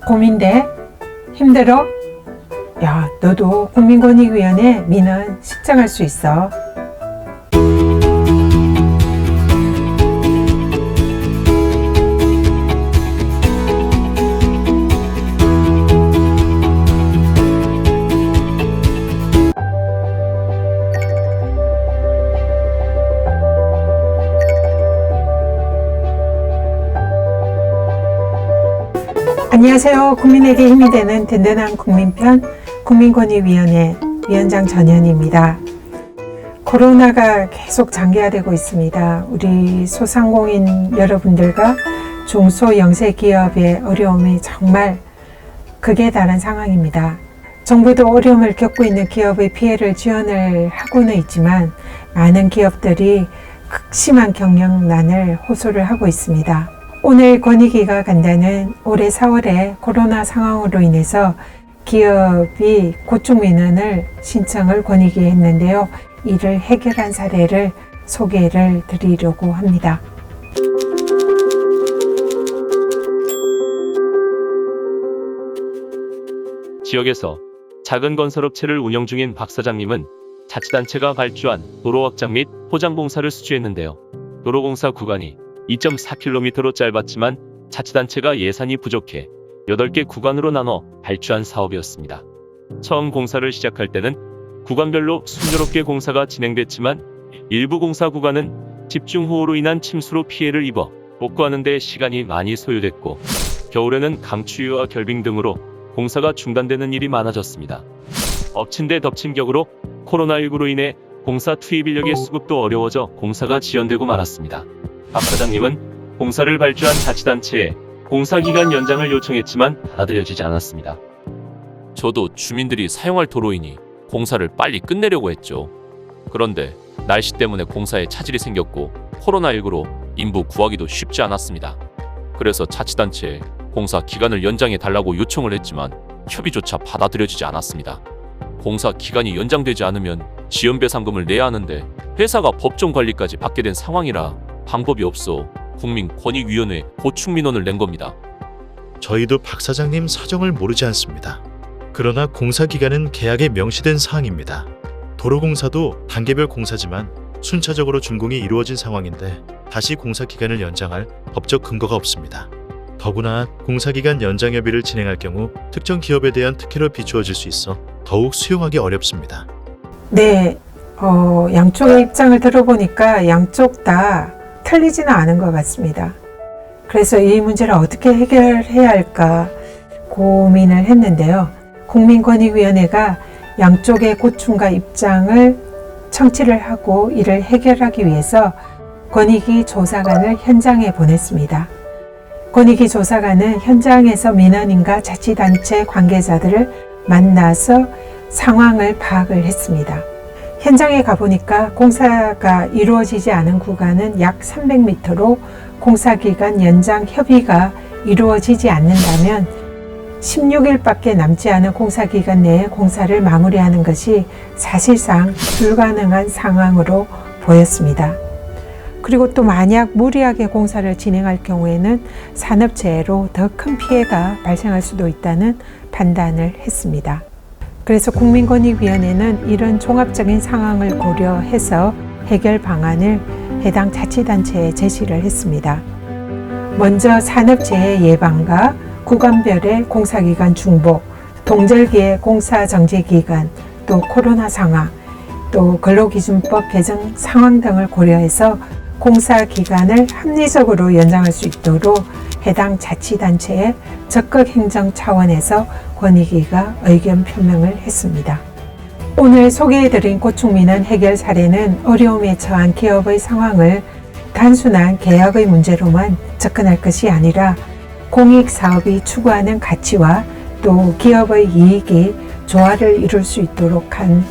고민돼? 힘들어? 야, 너도 국민권익위원회 민원 신청할 수 있어. 안녕하세요. 국민에게 힘이 되는 든든한 국민편 국민권익위원회 위원장 전현희입니다. 코로나가 계속 장기화되고 있습니다. 우리 소상공인 여러분들과 중소영세기업의 어려움이 정말 극에 달한 상황입니다. 정부도 어려움을 겪고 있는 기업의 피해를 지원을 하고는 있지만 많은 기업들이 극심한 경영난을 호소를 하고 있습니다. 오늘 권익위가 간다는 올해 4월에 코로나 상황으로 인해서 기업이 고충민원을 신청을 권익위에 했는데요. 이를 해결한 사례를 소개를 드리려고 합니다. 지역에서 작은 건설업체를 운영 중인 박 사장님은 자치단체가 발주한 도로 확장 및 포장 공사를 수주했는데요. 도로공사 구간이 2.4km로 짧았지만 자치단체가 예산이 부족해 8개 구간으로 나눠 발주한 사업이었습니다. 처음 공사를 시작할 때는 구간별로 순조롭게 공사가 진행됐지만 일부 공사 구간은 집중호우로 인한 침수로 피해를 입어 복구하는 데 시간이 많이 소요됐고 겨울에는 강추위와 결빙 등으로 공사가 중단되는 일이 많아졌습니다. 엎친 데 덮친 격으로 코로나19로 인해 공사 투입 인력의 수급도 어려워져 공사가 지연되고 말았습니다. 박 사장님은 공사를 발주한 자치단체에 공사기간 연장을 요청했지만 받아들여지지 않았습니다. 저도 주민들이 사용할 도로이니 공사를 빨리 끝내려고 했죠. 그런데 날씨 때문에 공사에 차질이 생겼고 코로나19로 인부 구하기도 쉽지 않았습니다. 그래서 자치단체에 공사 기간을 연장해 달라고 요청을 했지만 협의조차 받아들여지지 않았습니다. 공사 기간이 연장되지 않으면 지연배상금을 내야 하는데 회사가 법정 관리까지 받게 된 상황이라 방법이 없어 국민권익위원회에 고충민원을 낸 겁니다. 저희도 박 사장님 사정을 모르지 않습니다. 그러나 공사 기간은 계약에 명시된 사항입니다. 도로공사도 단계별 공사지만 순차적으로 준공이 이루어진 상황인데 다시 공사 기간을 연장할 법적 근거가 없습니다. 더구나 공사 기간 연장 협의를 진행할 경우 특정 기업에 대한 특혜로 비추어질 수 있어 더욱 수용하기 어렵습니다. 네, 양쪽의 입장을 들어보니까 양쪽 다 틀리지는 않은 것 같습니다. 그래서 이 문제를 어떻게 해결해야 할까 고민을 했는데요. 국민권익위원회가 양쪽의 고충과 입장을 청취를 하고 이를 해결하기 위해서 권익위 조사관을 현장에 보냈습니다. 권익위 조사관은 현장에서 민원인과 자치단체 관계자들을 만나서 상황을 파악을 했습니다. 현장에 가보니까 공사가 이루어지지 않은 구간은 약 300m로 공사기간 연장 협의가 이루어지지 않는다면 16일밖에 남지 않은 공사기간 내에 공사를 마무리하는 것이 사실상 불가능한 상황으로 보였습니다. 그리고 또 만약 무리하게 공사를 진행할 경우에는 산업재해로 더 큰 피해가 발생할 수도 있다는 판단을 했습니다. 그래서 국민권익위원회는 이런 종합적인 상황을 고려해서 해결 방안을 해당 자치단체에 제시를 했습니다. 먼저 산업재해 예방과 구간별의 공사기간 중복, 동절기의 공사 정지기간, 또 코로나 상황, 또 근로기준법 개정 상황 등을 고려해서 공사 기간을 합리적으로 연장할 수 있도록 해당 자치단체에 적극 행정 차원에서 권익위가 의견 표명을 했습니다. 오늘 소개해드린 고충민원 해결 사례는 어려움에 처한 기업의 상황을 단순한 계약의 문제로만 접근할 것이 아니라 공익사업이 추구하는 가치와 또 기업의 이익이 조화를 이룰 수 있도록 한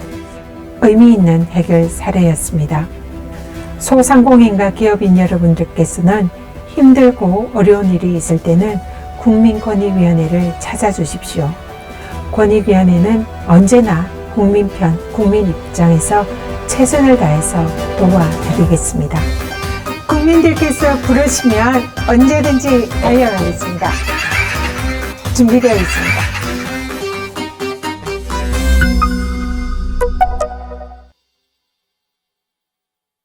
의미 있는 해결 사례였습니다. 소상공인과 기업인 여러분들께서는 힘들고 어려운 일이 있을 때는 국민권익위원회를 찾아주십시오. 권익위원회는 언제나 국민편, 국민 입장에서 최선을 다해서 도와드리겠습니다. 국민들께서 부르시면 언제든지 달려가겠습니다. 준비되어 있습니다.